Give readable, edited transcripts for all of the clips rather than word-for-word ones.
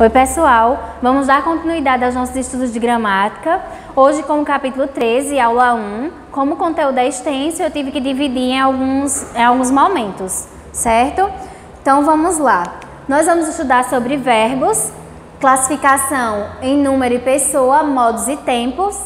Oi pessoal, vamos dar continuidade aos nossos estudos de gramática, hoje com o capítulo 13, aula 1. Como o conteúdo é extenso, eu tive que dividir em alguns momentos, certo? Então vamos lá. Nós vamos estudar sobre verbos, classificação em número e pessoa, modos e tempos.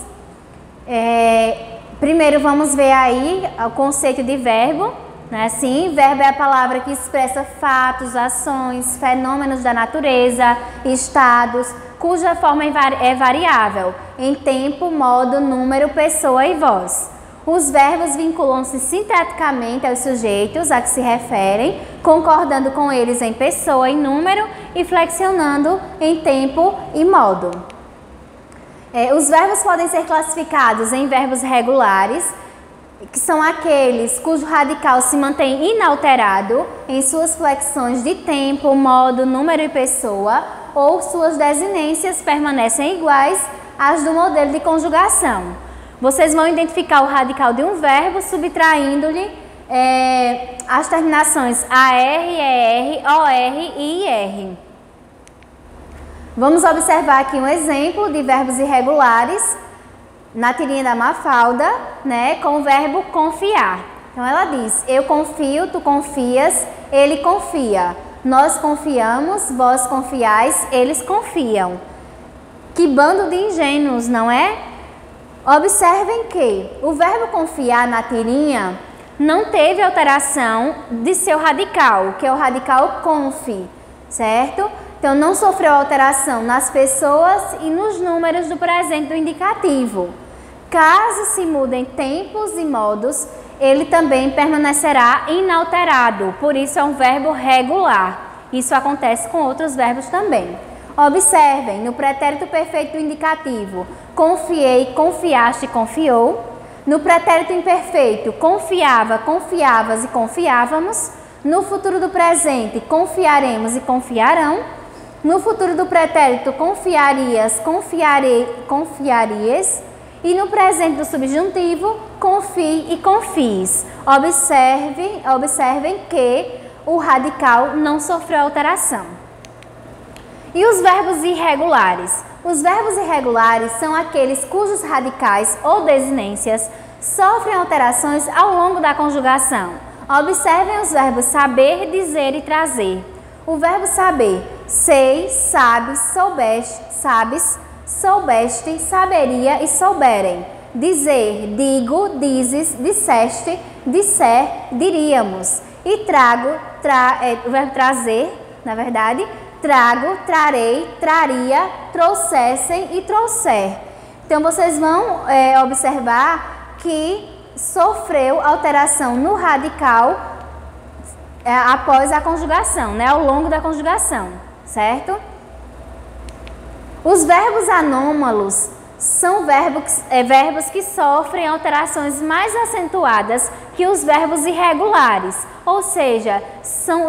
Primeiro vamos ver aí o conceito de verbo. Assim, verbo é a palavra que expressa fatos, ações, fenômenos da natureza, estados, cuja forma é variável em tempo, modo, número, pessoa e voz. Os verbos vinculam-se sintaticamente aos sujeitos a que se referem, concordando com eles em pessoa e número e flexionando em tempo e modo. Os verbos podem ser classificados em verbos regulares, que são aqueles cujo radical se mantém inalterado em suas flexões de tempo, modo, número e pessoa, ou suas desinências permanecem iguais às do modelo de conjugação. Vocês vão identificar o radical de um verbo subtraindo-lhe as terminações AR, ER, OR e IR. Vamos observar aqui um exemplo de verbos irregulares na tirinha da Mafalda, com o verbo confiar. Então ela diz: eu confio, tu confias, ele confia. Nós confiamos, vós confiais, eles confiam. Que bando de ingênuos, não é? Observem que o verbo confiar na tirinha não teve alteração de seu radical, que é o radical confi, certo? Então não sofreu alteração nas pessoas e nos números do presente do indicativo. Caso se mudem tempos e modos, ele também permanecerá inalterado, por isso é um verbo regular. Isso acontece com outros verbos também. Observem, no pretérito perfeito do indicativo, confiei, confiaste, confiou. No pretérito imperfeito, confiava, confiavas e confiávamos. No futuro do presente, confiaremos e confiarão. No futuro do pretérito, confiarias, confiarei, confiarias. E no presente do subjuntivo, confie e confies. Observem que o radical não sofreu alteração. E os verbos irregulares? Os verbos irregulares são aqueles cujos radicais ou desinências sofrem alterações ao longo da conjugação. Observem os verbos saber, dizer e trazer. O verbo saber: sei, sabes, soubeste, sabes, soubeste, saberia e souberem. Dizer: digo, dizes, disseste, disser, diríamos. E trago, o verbo trazer, na verdade, trago, trarei, traria, trouxessem e trouxer. Então vocês vão observar que sofreu alteração no radical após a conjugação, ao longo da conjugação, certo? Os verbos anômalos são verbos que sofrem alterações mais acentuadas que os verbos irregulares, ou seja,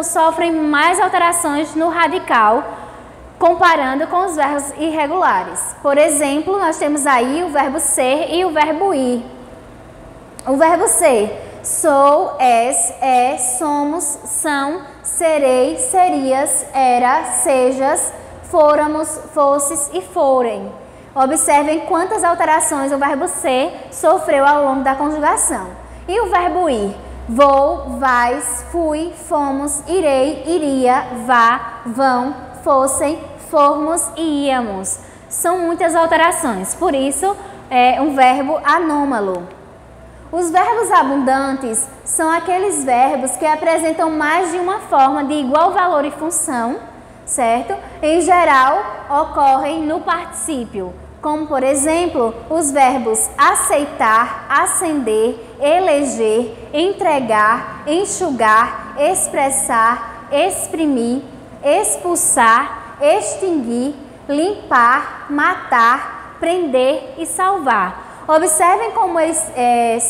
sofrem mais alterações no radical comparando com os verbos irregulares. Por exemplo, nós temos aí o verbo ser e o verbo ir. O verbo ser: sou, és, é, somos, são, serei, serias, era, sejas, fôramos, fosses e forem. Observem quantas alterações o verbo ser sofreu ao longo da conjugação. E o verbo ir: vou, vais, fui, fomos, irei, iria, vá, vão, fossem, formos e íamos. São muitas alterações, por isso é um verbo anômalo. Os verbos abundantes são aqueles verbos que apresentam mais de uma forma de igual valor e função, certo? Em geral, ocorrem no particípio, como por exemplo, os verbos aceitar, acender, eleger, entregar, enxugar, expressar, exprimir, expulsar, extinguir, limpar, matar, prender e salvar. Observem como eles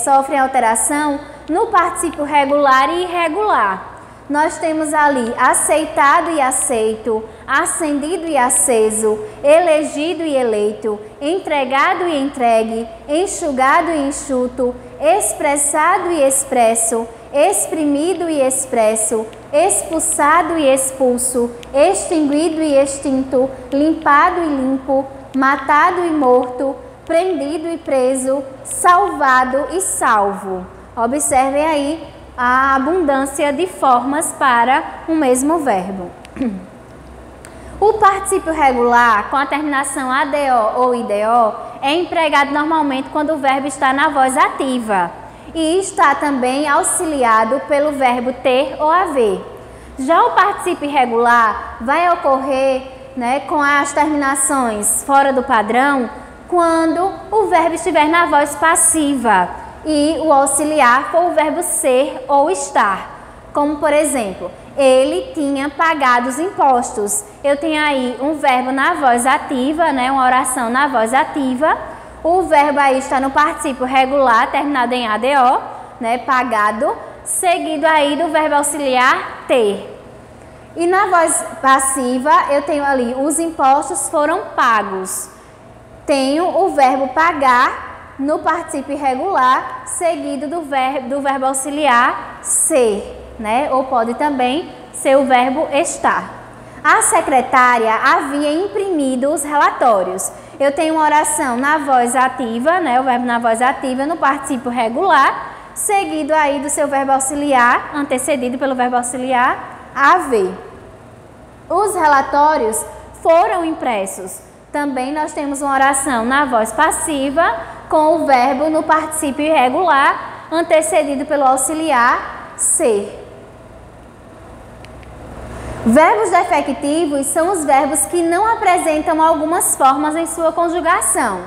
sofrem alteração no particípio regular e irregular. Nós temos ali aceitado e aceito, acendido e aceso, elegido e eleito, entregado e entregue, enxugado e enxuto, expressado e expresso, exprimido e expresso, expulsado e expulso, extinguido e extinto, limpado e limpo, matado e morto, prendido e preso, salvado e salvo. Observem aí a abundância de formas para o mesmo verbo. O particípio regular com a terminação ADO ou IDO é empregado normalmente quando o verbo está na voz ativa e está também auxiliado pelo verbo ter ou haver. Já o particípio irregular vai ocorrer, com as terminações fora do padrão quando o verbo estiver na voz passiva e o auxiliar for o verbo ser ou estar. Como, por exemplo, ele tinha pagado os impostos. Eu tenho aí um verbo na voz ativa, uma oração na voz ativa. O verbo aí está no particípio regular, terminado em ADO, pagado, seguido aí do verbo auxiliar ter. E na voz passiva, eu tenho ali, os impostos foram pagos. Tenho o verbo pagar no particípio irregular, seguido do verbo auxiliar ser, ou pode também ser o verbo estar. A secretária havia imprimido os relatórios. Eu tenho uma oração na voz ativa, o verbo na voz ativa no particípio regular, seguido aí do seu verbo auxiliar, antecedido pelo verbo auxiliar haver. Os relatórios foram impressos. Também nós temos uma oração na voz passiva com o verbo no particípio irregular, antecedido pelo auxiliar ser. Verbos defectivos são os verbos que não apresentam algumas formas em sua conjugação,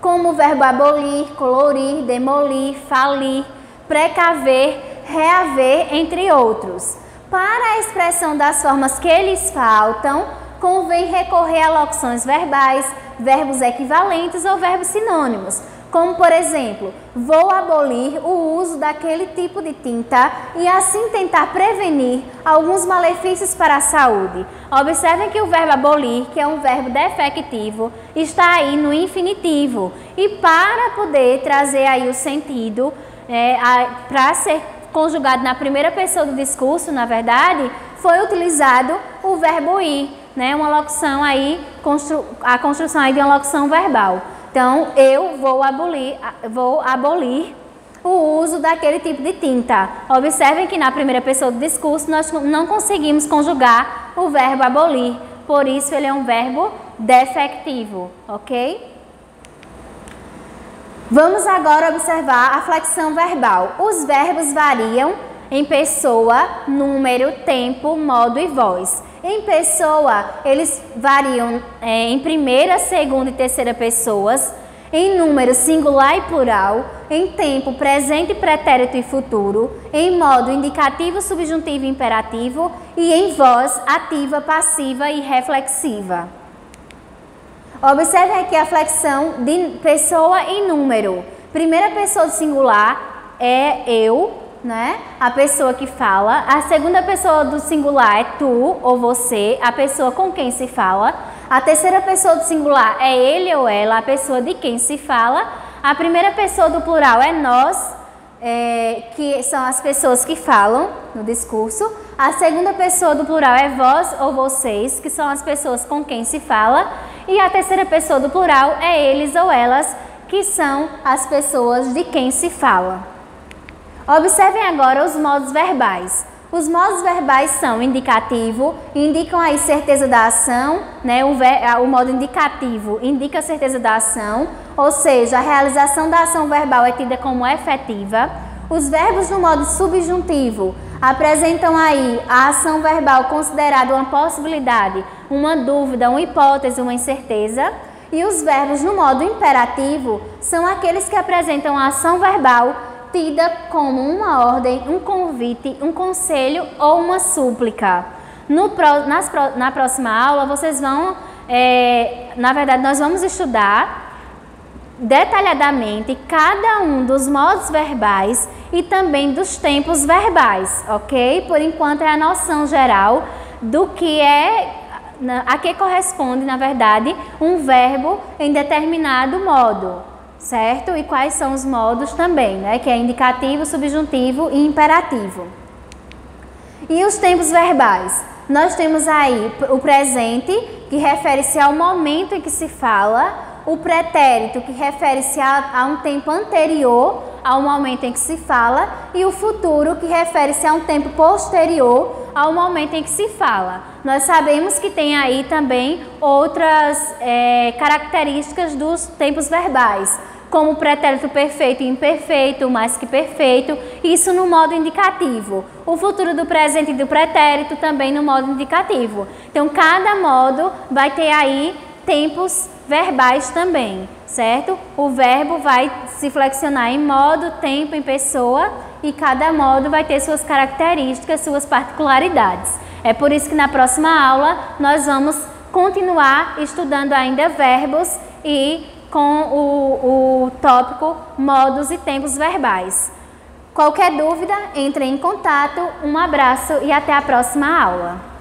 como o verbo abolir, colorir, demolir, falir, precaver, reaver, entre outros. Para a expressão das formas que lhes faltam, convém recorrer a locuções verbais, verbos equivalentes ou verbos sinônimos, como por exemplo, vou abolir o uso daquele tipo de tinta e assim tentar prevenir alguns malefícios para a saúde. Observem que o verbo abolir, que é um verbo defectivo, está aí no infinitivo e para poder trazer aí o sentido, para ser conjugado na primeira pessoa do discurso, na verdade, foi utilizado o verbo ir, uma locução aí, a construção aí de uma locução verbal. Então, eu vou abolir o uso daquele tipo de tinta. Observem que na primeira pessoa do discurso nós não conseguimos conjugar o verbo abolir, por isso ele é um verbo defectivo, ok? Vamos agora observar a flexão verbal. Os verbos variam em pessoa, número, tempo, modo e voz. Em pessoa, eles variam em primeira, segunda e terceira pessoas, em número singular e plural, em tempo presente, pretérito e futuro, em modo indicativo, subjuntivo e imperativo e em voz ativa, passiva e reflexiva. Observe aqui a flexão de pessoa e número. Primeira pessoa do singular é eu, a pessoa que fala. A segunda pessoa do singular é tu ou você, a pessoa com quem se fala. A terceira pessoa do singular é ele ou ela, a pessoa de quem se fala. A primeira pessoa do plural é nós, que são as pessoas que falam no discurso. A segunda pessoa do plural é vós ou vocês, que são as pessoas com quem se fala. E a terceira pessoa do plural é eles ou elas, que são as pessoas de quem se fala. Observem agora os modos verbais. Os modos verbais são indicativo, indicam aí certeza da ação, o modo indicativo indica a certeza da ação, ou seja, a realização da ação verbal é tida como efetiva. Os verbos no modo subjuntivo apresentam aí a ação verbal considerada uma possibilidade, uma dúvida, uma hipótese, uma incerteza. E os verbos no modo imperativo são aqueles que apresentam a ação verbal tida como uma ordem, um convite, um conselho ou uma súplica. Na próxima aula, vocês vão, na verdade, nós vamos estudar detalhadamente cada um dos modos verbais e também dos tempos verbais, ok? Por enquanto é a noção geral do que a que corresponde, na verdade, um verbo em determinado modo, certo? E quais são os modos também, que é indicativo, subjuntivo e imperativo. E os tempos verbais? Nós temos aí o presente, que refere-se ao momento em que se fala, o pretérito, que refere-se a um tempo anterior ao momento em que se fala, e o futuro, que refere-se a um tempo posterior ao momento em que se fala. Nós sabemos que tem aí também outras características dos tempos verbais, como o pretérito perfeito e imperfeito, mais que perfeito, isso no modo indicativo. O futuro do presente e do pretérito também no modo indicativo. Então, cada modo vai ter aí tempos verbais também, certo? O verbo vai se flexionar em modo, tempo, em pessoa, e cada modo vai ter suas características, suas particularidades. É por isso que na próxima aula nós vamos continuar estudando ainda verbos e com o tópico modos e tempos verbais. Qualquer dúvida, entre em contato. Um abraço e até a próxima aula.